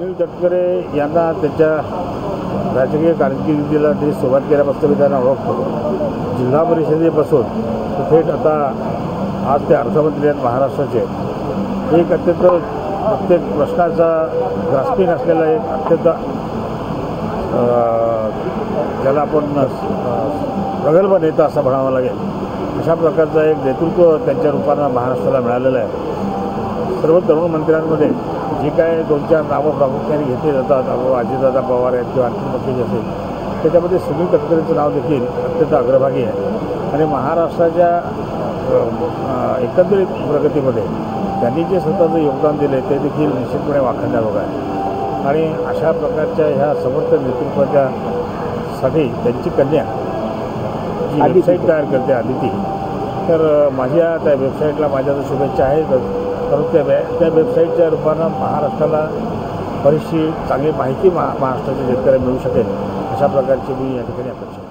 सुनील तटकरे यांना त्यांच्या राजकीय कारकिर्दीला ते सुरुवात केल्यापासून मी त्यांना ओळखतो. जिल्हा परिषदेपासून थेट आता आज ते अर्थमंत्री आहेत महाराष्ट्राचे. एक अत्यंत प्रत्येक प्रश्नाचा ग्रास्पिंग असलेला एक अत्यंत ज्याला आपण प्रगल्भ नेता असं म्हणावं लागेल अशा प्रकारचं एक नेतृत्व त्यांच्या रूपानं महाराष्ट्राला मिळालेलं आहे. सर्व तरुण मंत्र्यांमध्ये जी काय 2-4 नावं प्रामुख्याने घेतली जातात, अजितदादा पवार आहेत किंवा आणखी पक्षाचे असेल, त्याच्यामध्ये सुनील तटकरेंचं नाव देखील अत्यंत अग्रभागी आहे. आणि महाराष्ट्राच्या एकंदरीत प्रगतीमध्ये त्यांनी जे स्वतःचं योगदान दिले ते देखील निश्चितपणे वाखाणण्याजोगं आहे. आणि अशा प्रकारच्या ह्या समर्थ नेतृत्वाच्या साठी त्यांची कन्या जी वेबसाईट तयार करते आदिती, तर माझ्या त्या वेबसाईटला माझ्या तर शुभेच्छा आहेतच, परंतु त्या वेबसाईटच्या रूपानं महाराष्ट्राला बरीचशी चांगली माहिती महाराष्ट्राच्या शेतकऱ्यांना मिळू शकेल अशा प्रकारची मी या ठिकाणी अपेक्षा